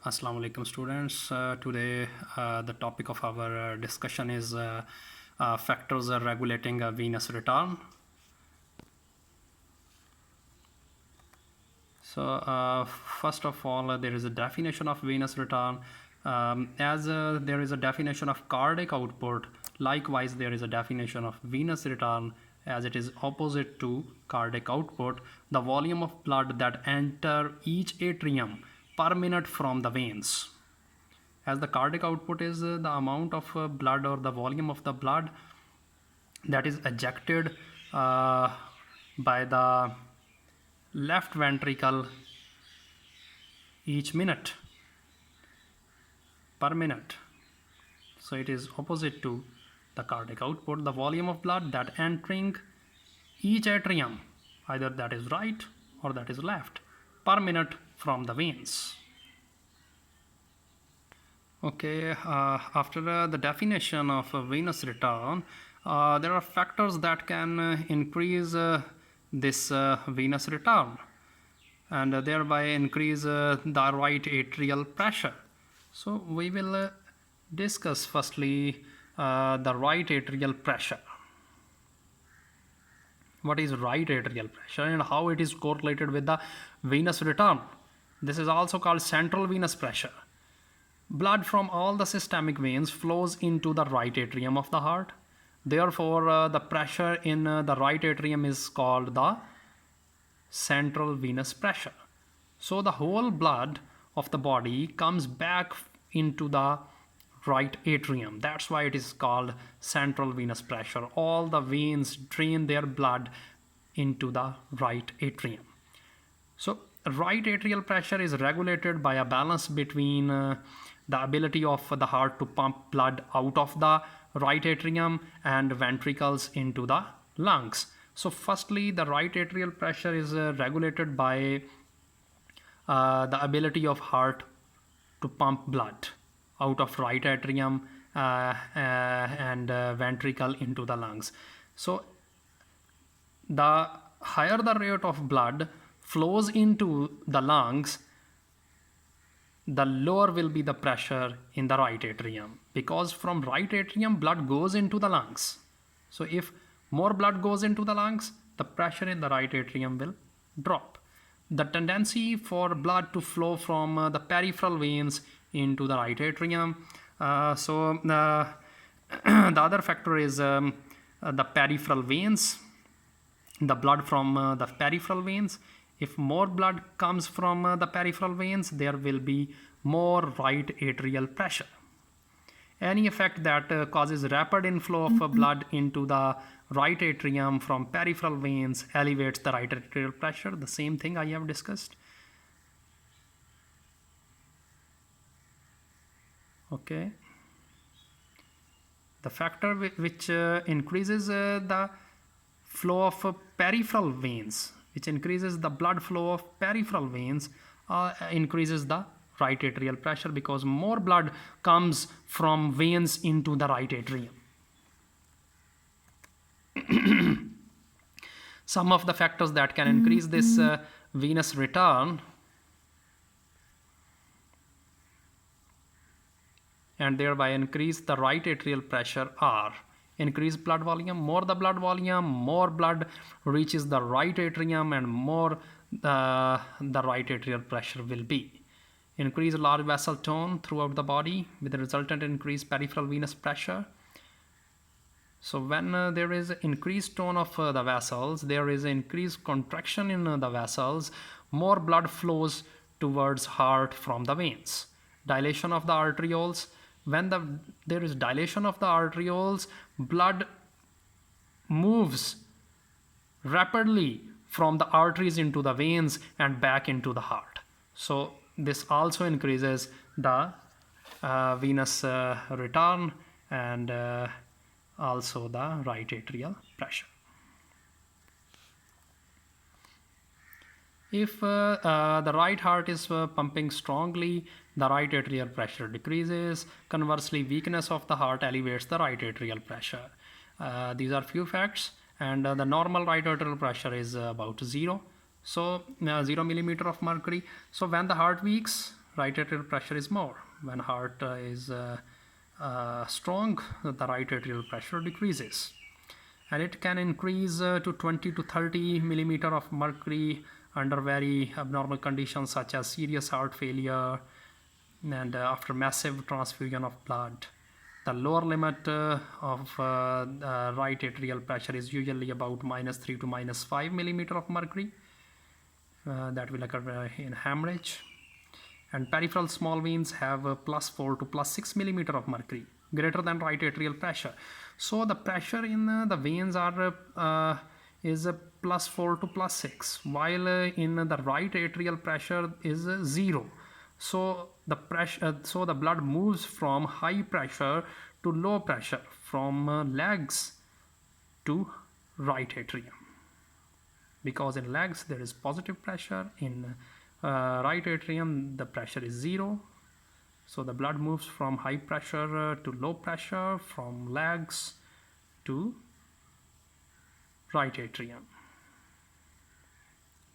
Assalamu alaikum students. Today the topic of our discussion is factors regulating venous return. So first of all, there is a definition of venous return. As there is a definition of cardiac output, likewise there is a definition of venous return as it is opposite to cardiac output. The volume of blood that enter each atrium per minute from the veins. As the cardiac output is the amount of blood or the volume of the blood that is ejected by the left ventricle each minute per minute. So it is opposite to the cardiac output. The volume of blood that entering each atrium, either that is right or that is left, per minute from the veins. Okay, after the definition of venous return, there are factors that can increase this venous return and thereby increase the right atrial pressure. So we will discuss firstly the right atrial pressure. What is right atrial pressure and how it is correlated with the venous return? This is also called central venous pressure. Blood from all the systemic veins flows into the right atrium of the heart. Therefore, the pressure in the right atrium is called the central venous pressure. So the whole blood of the body comes back into the right atrium. That's why it is called central venous pressure. All the veins drain their blood into the right atrium. So right atrial pressure is regulated by a balance between the ability of the heart to pump blood out of the right atrium and ventricles into the lungs. So firstly, the right atrial pressure is regulated by the ability of heart to pump blood out of right atrium and ventricle into the lungs. So the higher the rate of blood flows into the lungs, the lower will be the pressure in the right atrium, because from right atrium blood goes into the lungs. So if more blood goes into the lungs, the pressure in the right atrium will drop. The tendency for blood to flow from the peripheral veins into the right atrium. The other factor is the peripheral veins, the blood from the peripheral veins. If more blood comes from the peripheral veins, there will be more right atrial pressure. Any effect that causes rapid inflow of blood into the right atrium from peripheral veins elevates the right atrial pressure. The same thing I have discussed. Okay. The factor which increases the flow of peripheral veins, which increases the blood flow of peripheral veins, increases the right atrial pressure, because more blood comes from veins into the right atrium. Some of the factors that can increase this venous return and thereby increase the right atrial pressure are: increased blood volume. More the blood volume, more blood reaches the right atrium and more the right atrial pressure will be. Increase large vessel tone throughout the body with the resultant increased peripheral venous pressure. So when there is increased tone of the vessels, there is increased contraction in the vessels, more blood flows towards heart from the veins. Dilation of the arterioles. When there is dilation of the arterioles, blood moves rapidly from the arteries into the veins and back into the heart. So this also increases the venous return and also the right atrial pressure. If the right heart is pumping strongly, the right atrial pressure decreases. Conversely, weakness of the heart elevates the right atrial pressure. These are few facts, and the normal right atrial pressure is about 0. So 0 millimeter of mercury. So when the heart weaks, right atrial pressure is more. When heart is strong, the right atrial pressure decreases, and it can increase to 20 to 30 millimeter of mercury under very abnormal conditions such as serious heart failure and after massive transfusion of blood. The lower limit of right atrial pressure is usually about -3 to -5 millimeter of mercury. That will occur in hemorrhage. And peripheral small veins have +4 to +6 millimeter of mercury, greater than right atrial pressure. So the pressure in the veins are is +4 to +6, while in the right atrial pressure is 0. So the pressure, so the blood moves from high pressure to low pressure, from legs to right atrium. Because in legs there is positive pressure, in right atrium the pressure is 0. So the blood moves from high pressure to low pressure, from legs to right atrium.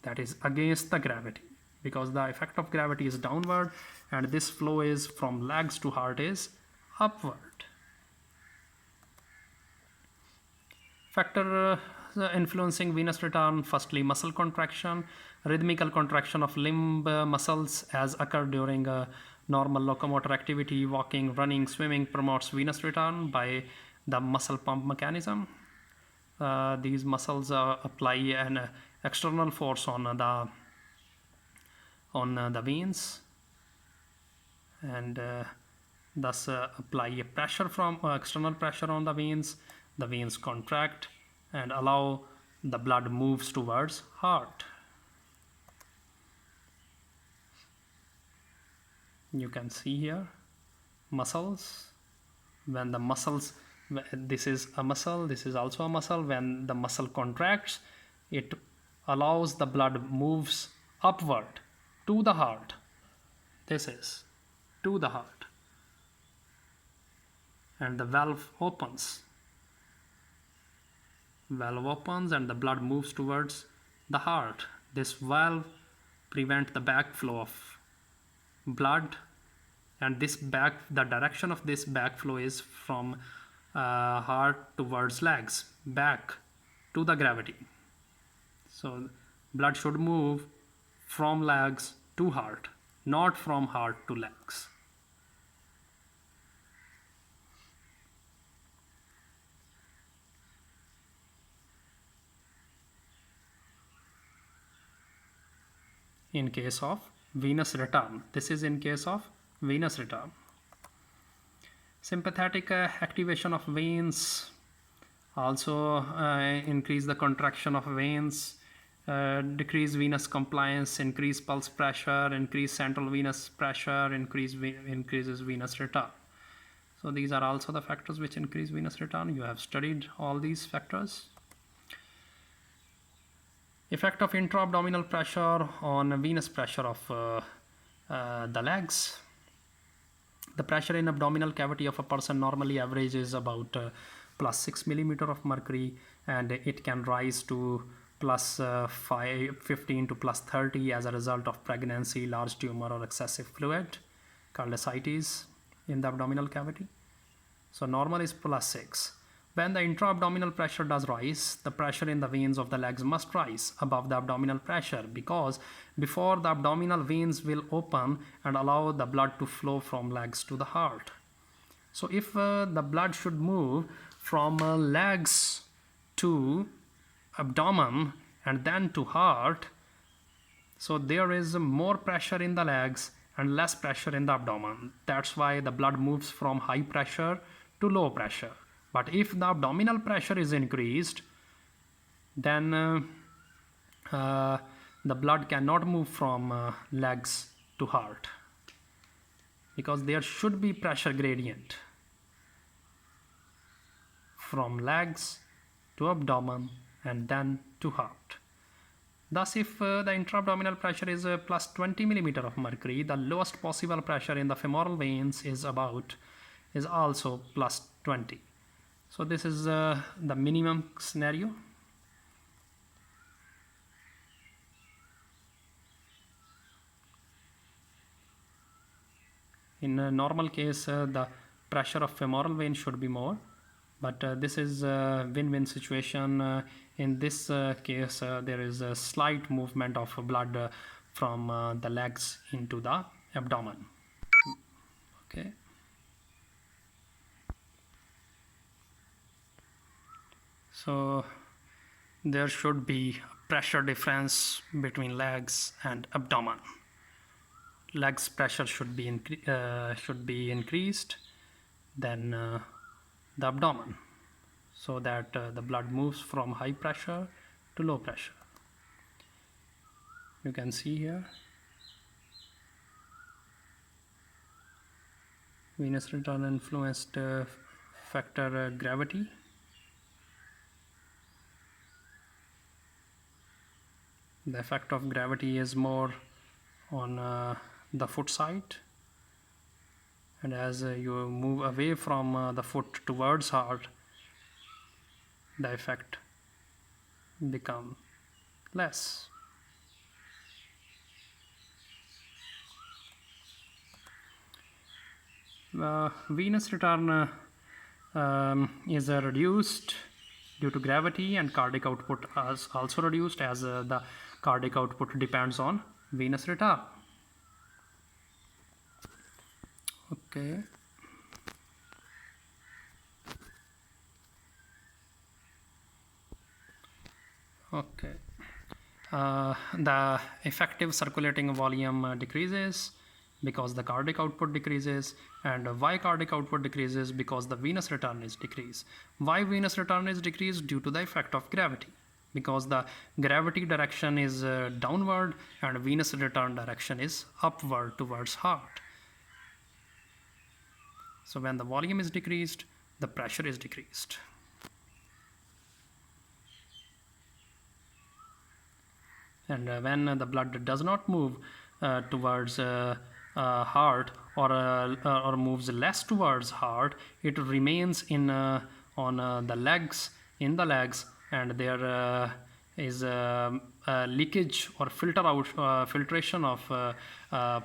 That is against the gravity, because the effect of gravity is downward and this flow is from legs to heart is upward. Factor influencing venous return: firstly, muscle contraction. Rhythmical contraction of limb muscles as occur during normal locomotor activity, walking, running, swimming, promotes venous return by the muscle pump mechanism. These muscles apply an external force on the veins, and thus apply a pressure from external pressure on the veins. The veins contract and allow the blood moves towards heart. You can see here muscles. When the muscles, this is a muscle, this is also a muscle. When the muscle contracts, it allows the blood moves upward to the heart. This is to the heart, and the valve opens. Valve opens and the blood moves towards the heart. This valve prevents the backflow of blood, and the direction of this backflow is from heart towards legs, back to the gravity. So blood should move from legs to heart, not from heart to legs. In case of venous return, this is in case of venous return. Sympathetic activation of veins also increase the contraction of veins, decrease venous compliance, increase pulse pressure, increase central venous pressure, increases venous return. So these are also the factors which increase venous return. You have studied all these factors. Effect of intra-abdominal pressure on venous pressure of the legs. The pressure in abdominal cavity of a person normally averages about +6 millimeter of mercury, and it can rise to +15 to +30 as a result of pregnancy, large tumor, or excessive fluid called ascites in the abdominal cavity. So normal is +6. When the intra-abdominal pressure does rise, the pressure in the veins of the legs must rise above the abdominal pressure, because before the abdominal veins will open and allow the blood to flow from legs to the heart. So if the blood should move from legs to abdomen and then to heart, so there is more pressure in the legs and less pressure in the abdomen. That's why the blood moves from high pressure to low pressure. But if the abdominal pressure is increased, then the blood cannot move from legs to heart, because there should be pressure gradient from legs to abdomen and then to heart. Thus, if the intra-abdominal pressure is +20 millimeter of mercury, the lowest possible pressure in the femoral veins is also +20. So this is the minimum scenario. In a normal case, the pressure of femoral vein should be more, but this is a win-win situation. In this case, there is a slight movement of blood from the legs into the abdomen. Okay. So there should be pressure difference between legs and abdomen. Legs pressure should be increased than the abdomen, so that the blood moves from high pressure to low pressure. You can see here venous return influenced factor gravity. The effect of gravity is more on the foot side, and as you move away from the foot towards heart, the effect become less. Venous return is reduced due to gravity, and cardiac output is also reduced as the cardiac output depends on venous return. Okay. Okay. The effective circulating volume decreases because the cardiac output decreases. And why cardiac output decreases? Because the venous return is decreased. Why venous return is decreased? Due to the effect of gravity, because the gravity direction is downward and venous return direction is upward towards heart. So when the volume is decreased, the pressure is decreased. And when the blood does not move towards heart, or moves less towards heart, it remains in on the legs, and there is leakage or filtration of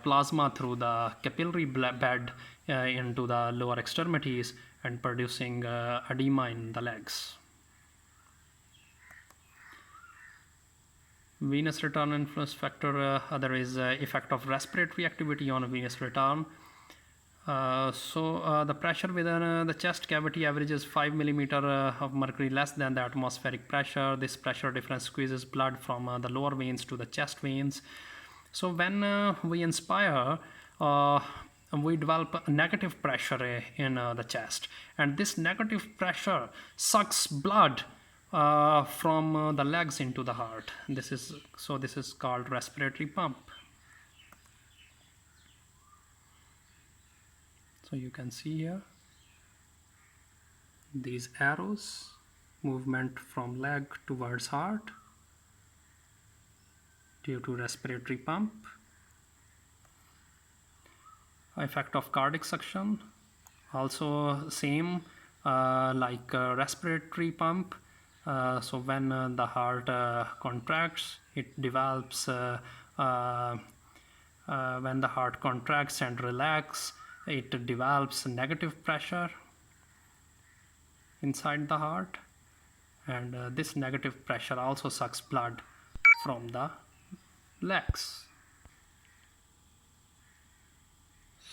plasma through the capillary bed into the lower extremities and producing edema in the legs. Venous return influence factor, there is effect of respiratory activity on venous return. So the pressure within the chest cavity averages 5 millimeter of mercury less than the atmospheric pressure. This pressure difference squeezes blood from the lower veins to the chest veins. So when we inspire, we develop a negative pressure in the chest, and this negative pressure sucks blood from the legs into the heart. This is called respiratory pump. So you can see here these arrows, movement from leg towards heart due to respiratory pump. Effect of cardiac suction, also same like respiratory pump. So when the heart contracts, it develops, when the heart contracts and relax, it develops negative pressure inside the heart, and this negative pressure also sucks blood from the legs.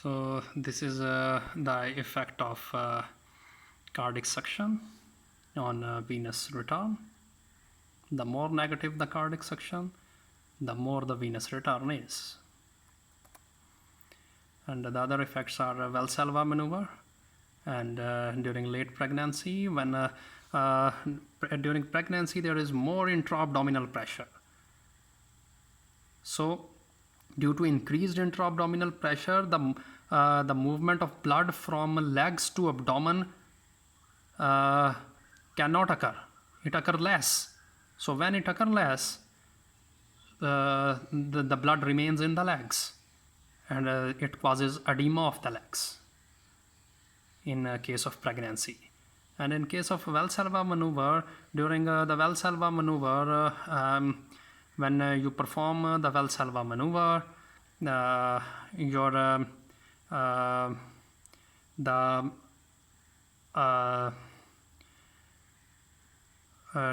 So this is the effect of cardiac suction on venous return. The more negative the cardiac suction, the more the venous return is. And the other effects are Valsalva maneuver, and during late pregnancy, when during pregnancy there is more intra-abdominal pressure. So due to increased intra-abdominal pressure, the movement of blood from legs to abdomen cannot occur. It occurs less. So when it occurs less, the blood remains in the legs, and it causes edema of the legs in case of pregnancy. And in case of Valsalva maneuver, during the Valsalva maneuver, when you perform the Valsalva maneuver, your uh, the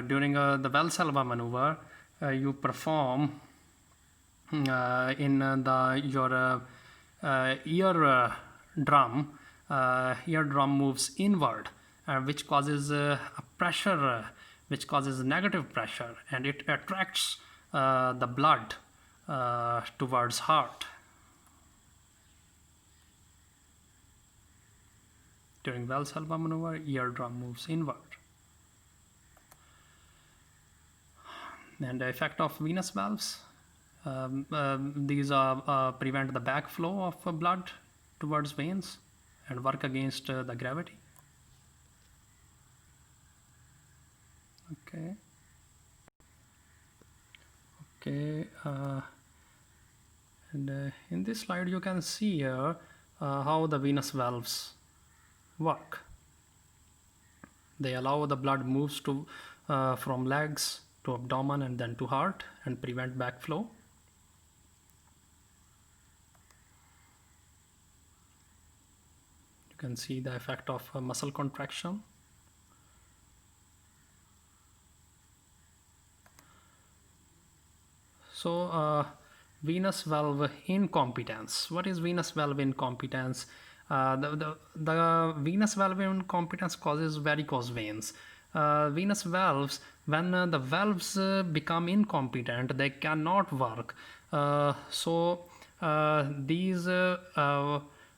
during the Valsalva maneuver, you perform in your eardrum moves inward, which causes a pressure, which causes negative pressure, and it attracts the blood towards heart. During Valsalva maneuver, eardrum moves inward. And the effect of venous valves, these prevent the backflow of blood towards veins and work against the gravity. Okay. And in this slide you can see here how the venous valves work. They allow the blood moves to from legs to abdomen and then to heart and prevent backflow. You can see the effect of muscle contraction. So venous valve incompetence. What is venous valve incompetence? The venous valve incompetence causes varicose veins. Venous valves, when the valves become incompetent, they cannot work. These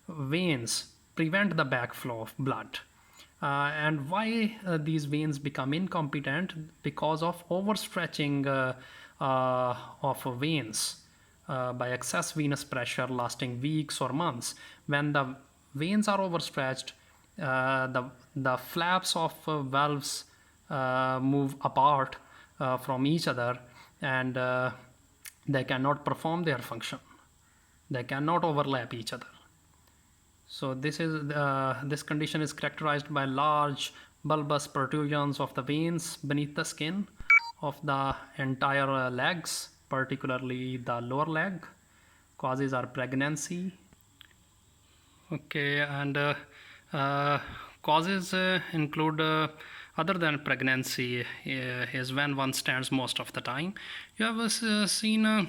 veins prevent the backflow of blood. And why these veins become incompetent? Because of overstretching of veins by excess venous pressure lasting weeks or months. When the veins are overstretched, the flaps of valves move apart from each other, and they cannot perform their function. They cannot overlap each other. So this condition is characterized by large bulbous protrusions of the veins beneath the skin of the entire legs, particularly the lower leg. Causes are pregnancy. Okay, and causes include other than pregnancy is when one stands most of the time. You have seen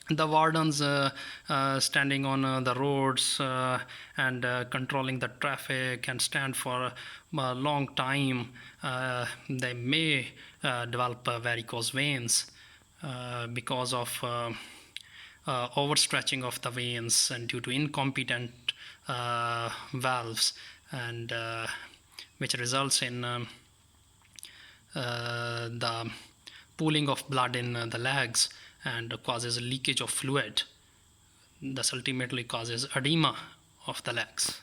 the wardens standing on the roads and controlling the traffic and stand for a long time. They may develop varicose veins because of overstretching of the veins and due to incompetent valves, and which results in the pooling of blood in the legs and causes leakage of fluid. This ultimately causes edema of the legs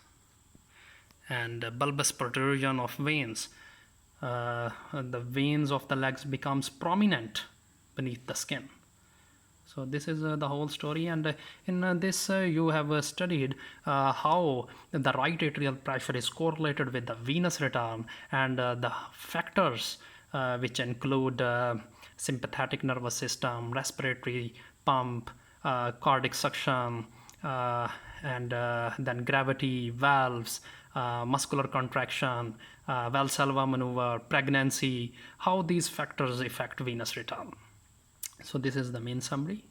and bulbous protrusion of veins. The veins of the legs becomes prominent beneath the skin. So this is the whole story, and in this you have studied how the right atrial pressure is correlated with the venous return, and the factors which include sympathetic nervous system, respiratory pump, cardiac suction, and then gravity, valves, muscular contraction, Valsalva maneuver, pregnancy, how these factors affect venous return. So this is the main summary.